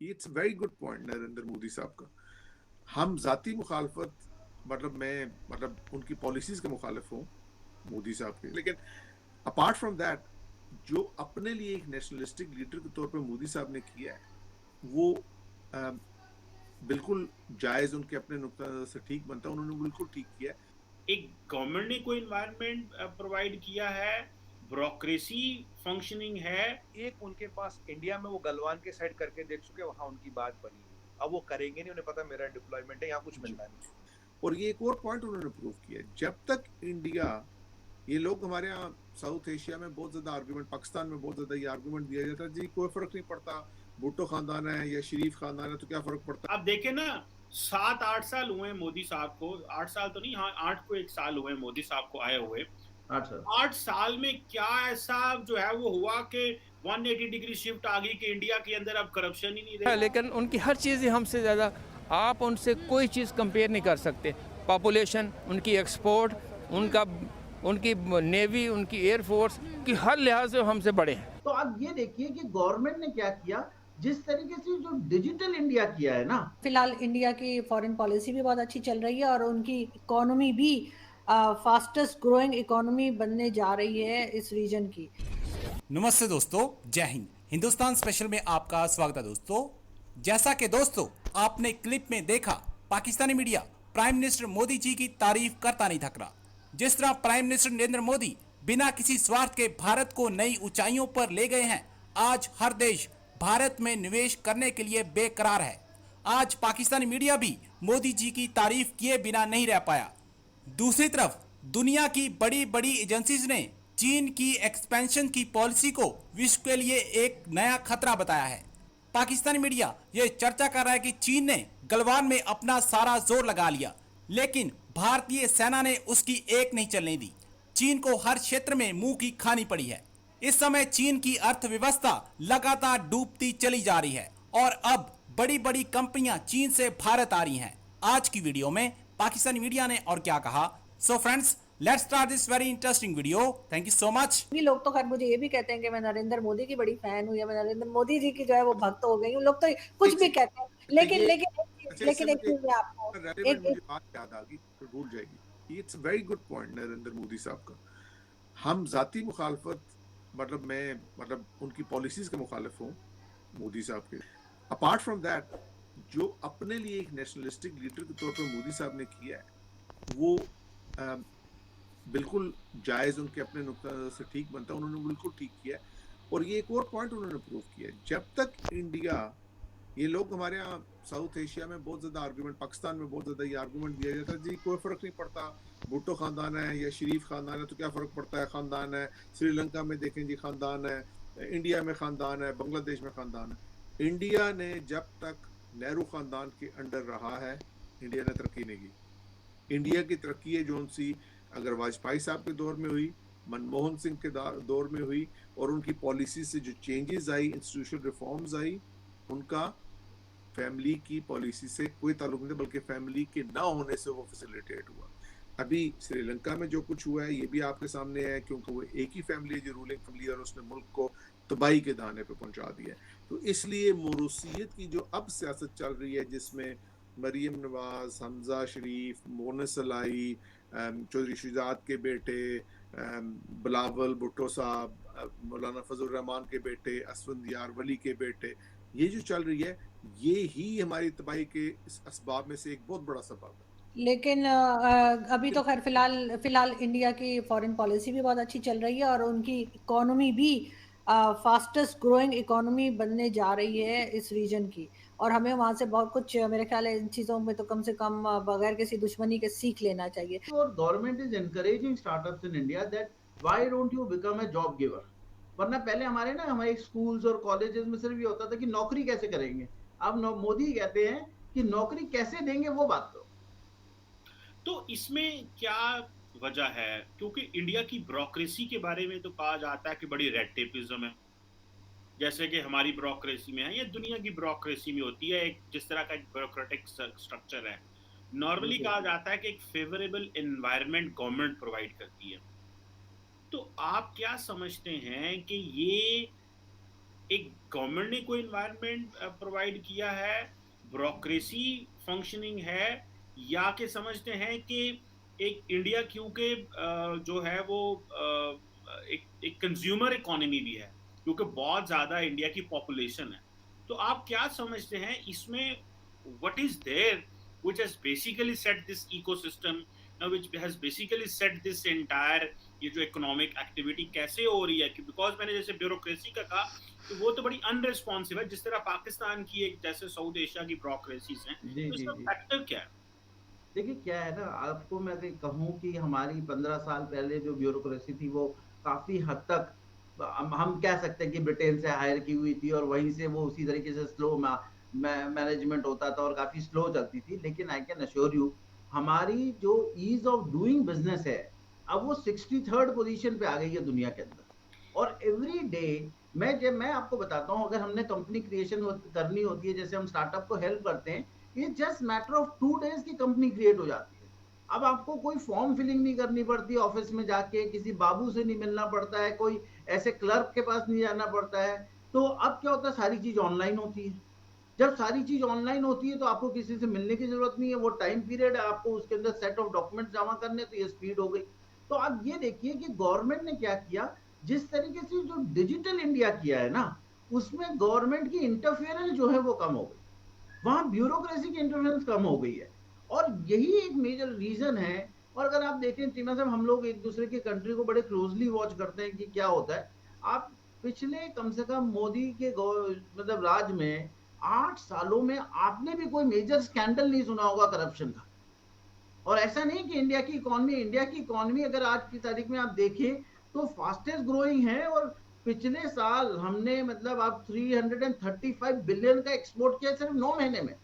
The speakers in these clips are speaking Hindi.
It's very good point Narendra Modi साहब का। हम जाती मुखालफत मैं उनकी पॉलिसीज के मुखालिफ हूँ मोदी साहब के, लेकिन अपार्ट फ्रॉम दैट जो अपने लिए एक नेशनलिस्टिक लीडर के तौर पे मोदी साहब ने किया है वो अ, बिल्कुल जायज, उनके अपने नुक्ता नजर से ठीक बनता है, उन्होंने बिल्कुल ठीक किया है। एक गवर्नमेंट ने कोई इन्वायरमेंट प्रोवाइड किया है, ब्यूरोक्रेसी फंक्शनिंग है। एक उनके पास इंडिया में वो गलवान के साइड करके देख चुके, वहां उनकी बात बनी हुई। अब वो करेंगे नहीं, उन्हें पता मेरा डिप्लॉयमेंट है, यहाँ कुछ जी। मिलना नहीं। और ये एक और पॉइंट उन्होंने प्रूव किया है, जब तक इंडिया, ये लोग हमारे यहाँ साउथ एशिया में बहुत ज्यादा आर्गुमेंट, पाकिस्तान में बहुत ज्यादा ये आर्गुमेंट दिया जाता है जी कोई फर्क नहीं पड़ता, भुट्टो खानदान है या शरीफ खानदान है तो क्या फर्क पड़ता आप देखें ना, 7-8 साल हुए मोदी साहब को, 8 साल तो नहीं, हाँ 8 को 1 साल हुए मोदी साहब को आए हुए। 8 साल में क्या ऐसा जो है वो हुआ कि 180 डिग्री शिफ्ट आ गई कि इंडिया के अंदर अब करप्शन ही नहीं रही। लेकिन उनकी हर चीज़ हमसे ज़्यादा, आप उनसे कोई चीज़ कंपेयर नहीं कर सकते। पॉपुलेशन, उनकी एक्सपोर्ट, उनका उनकी नेवी, उनकी एयरफोर्स की हर लिहाज से हमसे बड़े हैं। तो आप ये देखिए कि गवर्नमेंट ने क्या किया, जिस तरीके से जो डिजिटल इंडिया किया है ना। फिलहाल इंडिया की फॉरेन पॉलिसी भी बहुत अच्छी चल रही है और उनकी इकोनॉमी भी फास्टेस्ट ग्रोइंग इकोनॉमी बनने जा रही है इस रीजन की। नमस्ते दोस्तों, जय हिंद। हिंदुस्तान स्पेशल में आपका स्वागत है दोस्तों। जैसा कि दोस्तों आपने क्लिप में देखा, Pakistani media prime minister Modi ji की तारीफ करता नहीं थक रहा। जिस तरह प्राइम मिनिस्टर नरेंद्र मोदी बिना किसी स्वार्थ के भारत को नई ऊंचाइयों पर ले गए हैं, आज हर देश भारत में निवेश करने के लिए बेकरार है। आज पाकिस्तानी मीडिया भी मोदी जी की तारीफ किए बिना नहीं रह पाया। दूसरी तरफ दुनिया की बड़ी बड़ी एजेंसीज ने चीन की एक्सपेंशन की पॉलिसी को विश्व के लिए एक नया खतरा बताया है। पाकिस्तानी मीडिया ये चर्चा कर रहा है कि चीन ने गलवान में अपना सारा जोर लगा लिया, लेकिन भारतीय सेना ने उसकी एक नहीं चलने दी। चीन को हर क्षेत्र में मुंह की खानी पड़ी है। इस समय चीन की अर्थव्यवस्था लगातार डूबती चली जा रही है और अब बड़ी बड़ी कंपनियां चीन से भारत आ रही हैं। आज की वीडियो में पाकिस्तानी मीडिया ने और क्या कहा। So friends, let's start this very interesting video. Thank you so much. ये लोग तो खैर मुझे ये भी कहते हैं कि मैं नरेंद्र मोदी की बड़ी फैन हूँ या मैं नरेंद्र मोदी जी की जो है वो भक्त हो गई हूँ। लोग तो कुछ भी कहते हैं, लेकिन ये लेकिन अच्छा, इससे लेकिन एक मुझे चीज मैं आपको रेलेवेंट एक मुझे बात याद आ गई तो भूल जाएगी। It's very good point Narendra Modi साहब का। हम जाती मुखालफत मैं उनकी पॉलिसीज के मुखालिफ हूँ मोदी साहब के। अपार्ट फ्रॉम दैट जो अपने लिए एक नेशनलिस्टिक लीडर के तौर पे मोदी साहब ने किया है वो अ, बिल्कुल जायज, उनके अपने नुक्ता नजर से ठीक बनता है, उन्होंने बिल्कुल ठीक किया है। और ये एक और पॉइंट उन्होंने प्रूव किया है, जब तक इंडिया, ये लोग हमारे यहाँ साउथ एशिया में बहुत ज्यादा आर्गुमेंट, पाकिस्तान में बहुत ज्यादा ये आर्गुमेंट दिया जाता है जी कोई फर्क नहीं पड़ता, भुट्टो खानदान है या शरीफ खानदान है तो क्या फर्क पड़ता है, खानदान है। श्रीलंका में देखें जी खानदान है, इंडिया में खानदान है, बांग्लादेश में खानदान है। इंडिया ने जब तक नेहरू खानदान के अंडर रहा है, इंडिया ने तरक्की नहीं की। इंडिया की तरक्की है जो सी अगर वाजपेयी साहब के दौर में हुई, मनमोहन सिंह के दौर में हुई और उनकी पॉलिसी से जो चेंजेस आई, इंस्टीट्यूशनल रिफॉर्म्स आई, उनका फैमिली की पॉलिसी से कोई ताल्लुक नहीं, बल्कि फैमिली के ना होने से वो फैसिलिटेट हुआ। अभी श्रीलंका में जो कुछ हुआ है ये भी आपके सामने है, क्योंकि वो एक ही फैमिली जो रूलिंग फैमिली और उसने मुल्क को तबाही के दाने पे पहुंचा दिया। तो इसलिए मोरूसियत की जो अब सियासत चल रही है, जिसमें मरीम नवाज, हमजा शरीफ, मोनस अलाई, चौधरी शुजात के बेटे, बिलावल भुट्टो साहब, मौलाना फजल रहमान के बेटे, असफंद यार वली के बेटे, ये जो चल रही है ये ही हमारी तबाही के इस असबाब में से एक बहुत बड़ा सबब है। लेकिन अभी तो खैर फिलहाल इंडिया की फॉरेन पॉलिसी भी बहुत अच्छी चल रही है और उनकी इकोनॉमी भी फास्टेस्ट ग्रोइंग इकोनॉमी बनने जा रही है इस रीजन की। और हमें वहां से बहुत कुछ, मेरे ख्याल है इन चीजों में तो कम से कम बगैर किसी दुश्मनी के सीख लेना चाहिए। और government is encouraging startups in India that why don't you become a job giver. वरना पहले हमारे स्कूल्स और कॉलेजेस में सिर्फ ये होता था कि नौकरी कैसे करेंगे। अब मोदी कहते हैं कि नौकरी कैसे देंगे वो बात करो। तो इसमें क्या वजह है? क्योंकि इंडिया की ब्यूरोक्रेसी के बारे में तो कहा जाता है कि बड़ी रेड टेपिज्म है, जैसे कि हमारी ब्यूरोक्रेसी में है या दुनिया की ब्यूरोक्रेसी में होती है, एक जिस तरह का एक ब्यूरोक्रेटिक स्ट्रक्चर है। नॉर्मली कहा जाता है कि एक फेवरेबल एनवायरनमेंट गवर्नमेंट प्रोवाइड करती है। तो आप क्या समझते हैं कि ये एक गवर्नमेंट ने कोई इन्वायरमेंट प्रोवाइड किया है, ब्यूरोक्रेसी फंक्शनिंग है, या कि समझते हैं कि एक इंडिया क्योंकि जो है वो एक कंज्यूमर इकोनॉमी भी है, क्योंकि बहुत ज़्यादा इंडिया की पॉपुलेशन है। तो आप क्या समझते हैं इसमें, what is there which has basically set this ecosystem, which has basically set this entire ये जो इकोनॉमिक एक्टिविटी कैसे हो रही है? कि बिकॉज मैंने जैसे ब्यूरोक्रेसी का कहा, तो वो तो बड़ी अनरिस्पॉन्सिव है, जिस तरह पाकिस्तान की एक जैसे साउथ एशिया की ब्यूरोक्रेसीज हैं, जी तो जी इसका जी फैक्टर क्या है? देखिए क्या है ना, आपको मैं कहीं कहूँ कि हमारी 15 साल पहले जो ब्यूरोक्रेसी थी वो काफी हद तक हम कह सकते हैं कि ब्रिटेन से हायर की हुई थी, और वहीं से वो उसी तरीके से स्लो मैनेजमेंट होता था और काफी स्लो चलती थी। लेकिन आई कैन अश्योर यू, हमारी जो ईज ऑफ डूइंग बिजनेस है, अब वो 63rd पोजीशन पे आ गई है दुनिया के अंदर। और एवरी डे मैं आपको बताता हूँ, अगर हमने कंपनी क्रिएशन करनी होती है, जैसे हम स्टार्टअप को हेल्प करते हैं, ये जस्ट मैटर ऑफ 2 days की कंपनी क्रिएट हो जाती है। अब आपको कोई फॉर्म फिलिंग नहीं करनी पड़ती, ऑफिस में जाके किसी बाबू से नहीं मिलना पड़ता है, कोई ऐसे क्लर्क के पास नहीं जाना पड़ता है। तो अब क्या होता है, सारी चीज ऑनलाइन होती है। जब सारी चीज ऑनलाइन होती है तो आपको किसी से मिलने की जरूरत नहीं है, वो टाइम पीरियड है, आपको उसके अंदर सेट ऑफ डॉक्यूमेंट जमा करने, तो ये स्पीड हो गई। तो आप ये देखिए कि गवर्नमेंट ने क्या किया, जिस तरीके से जो डिजिटल इंडिया किया है ना, उसमें गवर्नमेंट की इंटरफेरेंस जो है वो कम हो गई, वहां ब्यूरोक्रेसी की इंटरफेरेंस कम हो गई है। और यही एक मेजर रीजन है। और अगर आप देखें चीमा साहब, हम लोग एक दूसरे की कंट्री को बड़े क्लोजली वॉच करते हैं कि क्या होता है। आप पिछले कम से कम मोदी के मतलब राज में 8 सालों में आपने भी कोई मेजर स्कैंडल नहीं सुना होगा करप्शन का। और ऐसा नहीं कि इंडिया की इकोनॉमी अगर आज की तारीख में आप देखें तो फास्टेस्ट ग्रोइंग है। और पिछले साल हमने मतलब आप 335 बिलियन का एक्सपोर्ट किया सिर्फ 9 महीने में।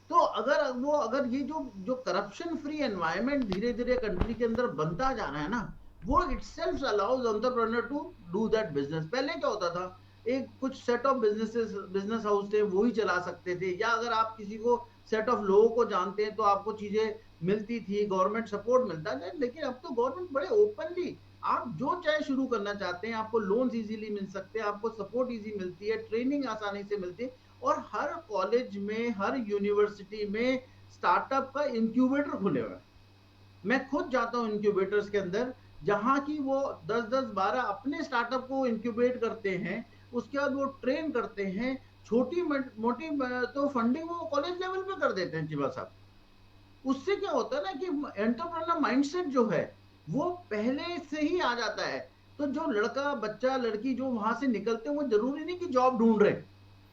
तो अगर ये जो करप्शन फ्री एनवायरनमेंट धीरे धीरे कंट्री के अंदर बनता जा रहा है ना, वो itself allows entrepreneur to do that business. पहले क्या होता था, एक कुछ सेट ऑफ बिजनेस हाउस थे, वो ही चला सकते थे, या अगर आप किसी को सेट ऑफ लोगों को जानते हैं तो आपको चीजें मिलती थी, गवर्नमेंट सपोर्ट मिलता है। लेकिन अब तो गवर्नमेंट बड़े ओपनली, आप जो चाहे शुरू करना चाहते हैं, आपको लोन्स इजीली मिल सकते हैं, आपको सपोर्ट इजी मिलती है, ट्रेनिंग आसानी से मिलती है। और हर कॉलेज में, हर यूनिवर्सिटी में स्टार्टअप का इंक्यूबेटर खुले हुए हैं। मैं खुद जाता हूं इंक्यूबेटर्स के अंदर, जहां की वो 10-12 अपने स्टार्टअप को इंक्यूबेट करते हैं, उसके बाद वो ट्रेन करते हैं। छोटी मोटी तो फंडिंग वो कॉलेज लेवल पे कर देते हैं चिबा साहब। उससे क्या होता है ना कि एंटरप्रेन्योर माइंडसेट जो है वो पहले से ही आ जाता है। तो जो लड़का, बच्चा, लड़की जो वहां से निकलते हैं, वो जरूरी नहीं कि जॉब ढूंढ रहे।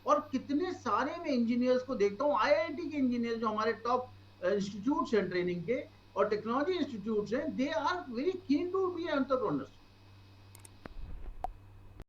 और कितने सारे मैं इंजीनियर्स को देखता हूँ, आईआईटी के इंजीनियर जो हमारे टॉप इंस्टीट्यूट्स हैं ट्रेनिंग के और टेक्नोलॉजी इंस्टीट्यूट्स हैं, they are very keen to be entrepreneurs.